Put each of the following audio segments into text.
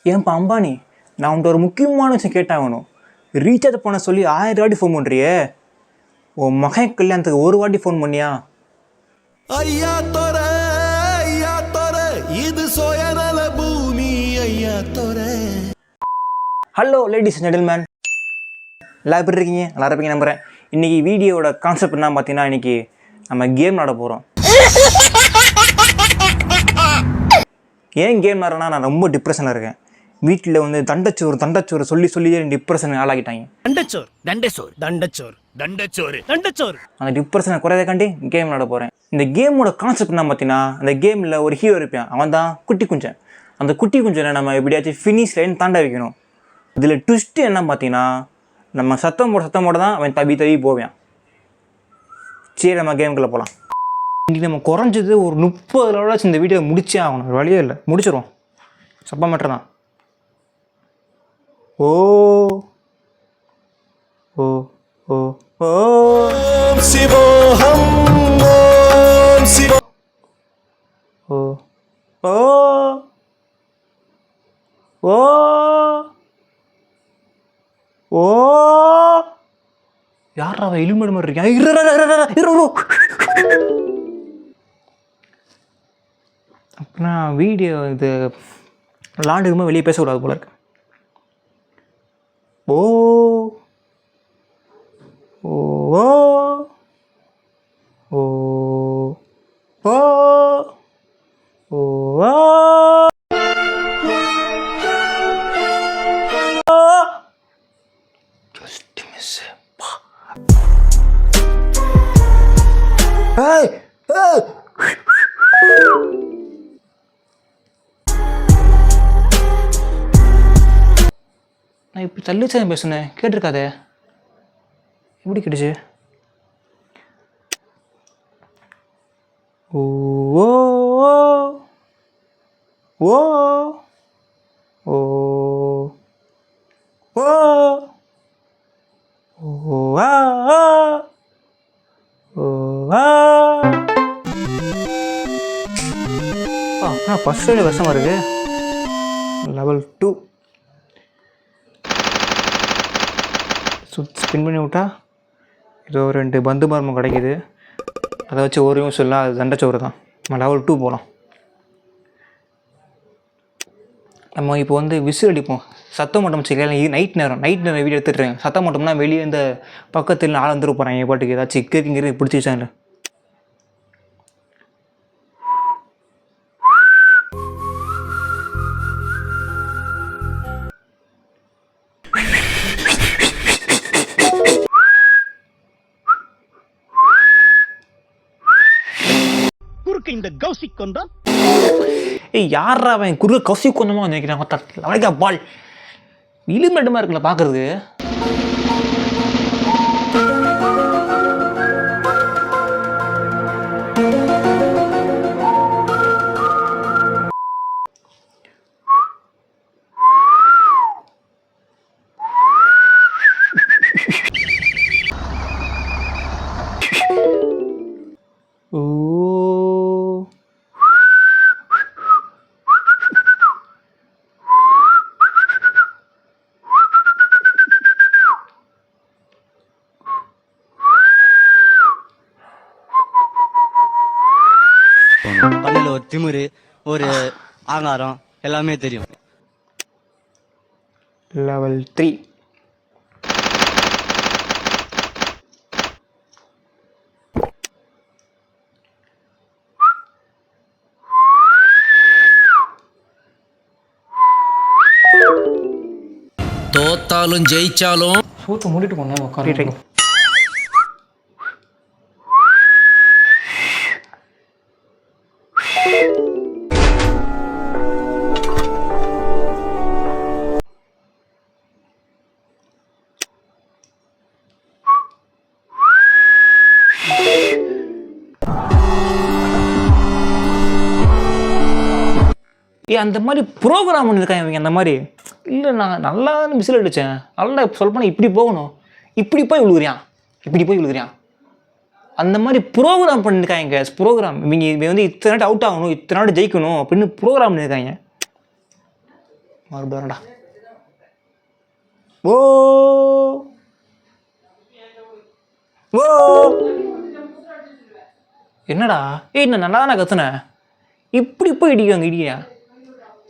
ஏன்ப்பா அம்பானி, நான் உன்ட்ட ஒரு முக்கியமான விஷயம் கேட்டாகணும். ரீசார்ஜ் பண்ண சொல்லி 1000 வாட்டி ஃபோன் பண்ணுறியே, உன் மகன் கல்யாணத்துக்கு ஒரு வாட்டி ஃபோன் பண்ணியா? ஐயா தோர இது சோயநல பூமி ஐயா தோர. ஹலோ லேடிஸ் அண்ட் ஜென்டில்மேன், எல்லாம் எப்படி இருக்கீங்க? நல்லா இருப்பீங்க நம்புகிறேன். இன்றைக்கி வீடியோவோட கான்செப்ட் என்ன பார்த்தீங்கன்னா, இன்றைக்கி நம்ம கேம் விளாட போகிறோம். ஏன் கேம் விளாட்றேன்னா, நான் ரொம்ப டிப்ரெஷனில் இருக்கேன். வீட்டில் வந்து தண்டச்சோறு சொல்லி டிப்ரெஷன் ஆளாகிட்டாங்க. அந்த டிப்ரெஷனை குறையக்காண்டி கேம் விளாட போகிறேன். இந்த கேமோட கான்செப்ட் என்ன பார்த்தீங்கன்னா, அந்த கேமில் ஒரு ஹீரோ இருப்பான், அவன் தான் குட்டி குஞ்சன். அந்த குட்டி குஞ்சனை நம்ம எப்படியாச்சும் ஃபினிஷ் லைன் தாண்ட வைக்கணும். இதில் ட்விஸ்ட்டு என்ன பார்த்தீங்கன்னா, நம்ம சத்தம் போட தான் அவன் தவி போவான். சரி, நம்ம கேமுக்குள்ளே போகலாம். இன்றைக்கி நம்ம குறைஞ்சது ஒரு 30 லெவலாச்சும் இந்த வீடியோ முடிச்சே ஆகணும். ஒரு வழியே இல்லை, முடிச்சிடுவோம். சப்பா மேட்டர் தான். ஓ ஓ ஓ ஓம் சிவோஹம் ஓம் சிவோ ஓ ஓ ஓ ஓ யாரா அவன் எலும்பு மாதிரி இருக்கான்? அப்படின்னா வீடியோ இது விளாண்டுக்குமே வெளியே பேசக்கூடாது போல இருக்கு. ஓ ஓ ஓ ஓ ஓ ஜஸ்ட் மிஸ். ஏய் ஏய், நான் இப்போ தள்ளிச்சேன் பேசுனேன், கேட்டிருக்காதே. எப்படி கேட்டுச்சு? ஓ ஓ ஓ ஓ ஓ ஃபர்ஸ்ட் ரைடு வருஷமாக இருக்கு. லெவல் 2 ஸ்பின் பண்ணி விட்டா ஏதோ 2 பந்து மர்மம் கிடைக்கிது. அதை வச்சு ஒரு யூஸ் இல்லை, அது தண்டச்சோறு தான். நம்ம லெவல் 2 போகலாம். நம்ம இப்போ வந்து விசில் அடிப்போம். சத்தம் மட்டும் வச்சுக்கலாம். நைட் நேரம் வீடியோ எடுத்துட்டுருக்கேன். சத்தம் மட்டும்னா வெளியே இந்த பக்கத்தில் ஆள் வந்துட்டு போகிறேன். என் பாட்டுக்கு ஏதாச்சும் இங்கிறது பிடிச்சி வச்சாங்க. இந்த கௌசிக் கொண்டா யாரா அவன் குறுக்க கௌசிக் கொண்டமா நினைக்கிறான். பால் இலுமெட்டுமா இருக்குல்ல பார்க்கறது. பல்லுல ஒரு திமிரு, ஒரு ஆங்காரம் எல்லாமே தெரியும். லெவல் 3 தோத்தாலும் ஜெயிச்சாலும் சூத்து மூடிட்டு போனோம். உட்காந்து அந்த மாதிரி ப்ரோக்ராம் பண்ணியிருக்காங்க இவங்க. அந்த மாதிரி இல்லை, நான் நல்லா மிசில் அடித்தேன், நல்லா சொல்லப்போனால் இப்படி போகணும், இப்படி போய் விழுகுறியான். அந்த மாதிரி ப்ரோக்ராம் பண்ணியிருக்காங்க. ப்ரோக்ராம் இவங்க வந்து இத்தனை நாட்டு அவுட் ஆகணும், இத்தனை நாட்டு ஜெயிக்கணும் அப்படின்னு ப்ரோக்ராம் பண்ணியிருக்காங்க. மறுபடியும்டா. ஓ ஓ என்னடா? ஏய் நான் நல்லா தானே கத்துனேன். இப்படி போய் இடிக்காங்க இடியா.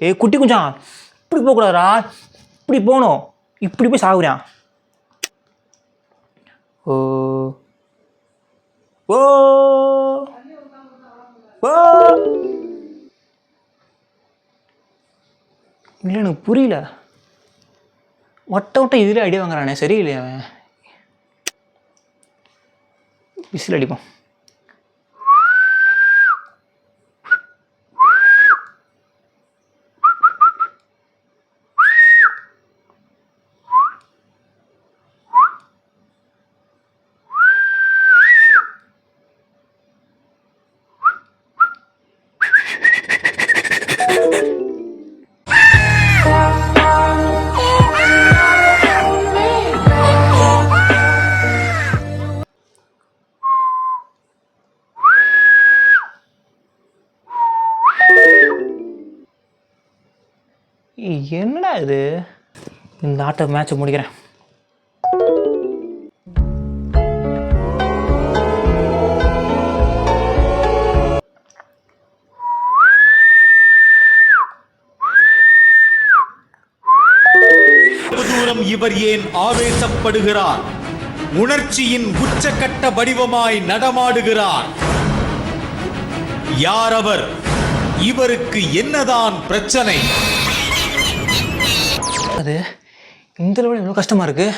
ஏய் குட்டி குஞ்சான், இப்படி போகக்கூடாதா, இப்படி போகணும். இப்படி போய் சாகுறான். ஓ ஓ ஓ இல்லை எனக்கு புரியல. வட்ட இதில் அடி வாங்குறானே, சரியில்லையா அவன். விசில் அடிப்போம். என்னடா இது? இந்த ஆட்ட மேட்சை முடிக்கிறேன். தூரம் இவர் ஏன் ஆவேசப்படுகிறார்? உணர்ச்சியின் உச்சக்கட்ட வடிவமாய் நடமாடுகிறார். யார் அவர்? இவருக்கு என்னதான் பிரச்சனை? அது இந்த லெவலில் எவ்வளோ கஷ்டமாக இருக்குது.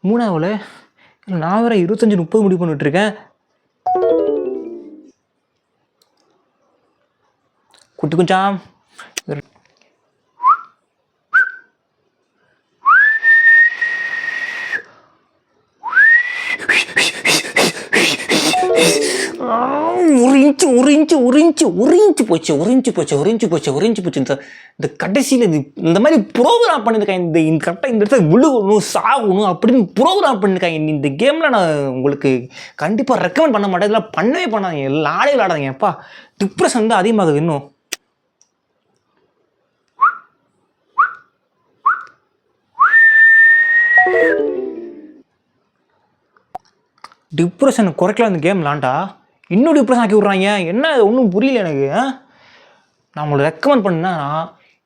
3வது இல்லை, நான் வேறு 25-30 முடிவு பண்ணிட்டுருக்கேன். குட்டி குஞ்சாம் உறிஞ்சு போச்சு. இந்த கடைசியில் இந்த மாதிரி ப்ரோக்ராம் பண்ணியிருக்காங்க. இந்த கரெக்டாக இந்த இடத்துல விழுகணும், சாகணும் அப்படின்னு ப்ரோக்ராம் பண்ணியிருக்காங்க. இந்த கேமில் நான் உங்களுக்கு கண்டிப்பாக ரெக்கமெண்ட் பண்ண மாட்டேன். இதெல்லாம் பண்ணவே பண்ணாதீங்க, எல்லாம் ஆடே விளாடாதீங்க. எப்பா டிப்ரெஷன் வந்து அதிகமாகுது இன்னும். டிப்ரெஷன் குறைக்கலாம் இந்த கேம் விளாண்டா. இன்னும் டிப்ரெஷன் ஆக்கி விட்றாங்க. என்ன ஒன்றும் புரியல எனக்கு. நான் உங்களுக்கு ரெக்கமெண்ட் பண்ணேன்னா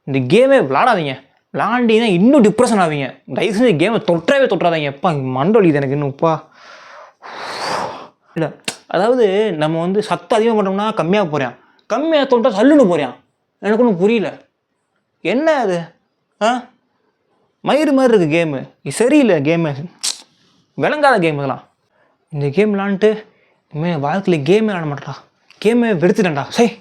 இந்த கேமே விளாடாதீங்க. விளாண்டிங்கன்னா இன்னும் டிப்ரெஷன் ஆவீங்க. தயவு செஞ்சு கேமை தொட்டுறாதீங்க. எப்பா மண்டொலிது எனக்கு இன்னும்ப்பா. இல்லை அதாவது நம்ம வந்து சத்தம் அதிகமாக பண்ணோம்னா கம்மியாக போகிறேன், கம்மியாக தொட்டால் சல்லுன்னு போகிறேன். எனக்கு ஒன்றும் புரியல. என்ன அது? மயிறு மாதிரி இருக்குது கேமு. இது சரியில்லை. கேமு விளங்காத கேம் இதெல்லாம். இந்த கேம் விளாண்டுட்டு இனிமேல் வாழ்க்கையில் கேமே விளாட மாட்டேன்டா. கேமே வெறுத்துட்டேன்டா. சரி.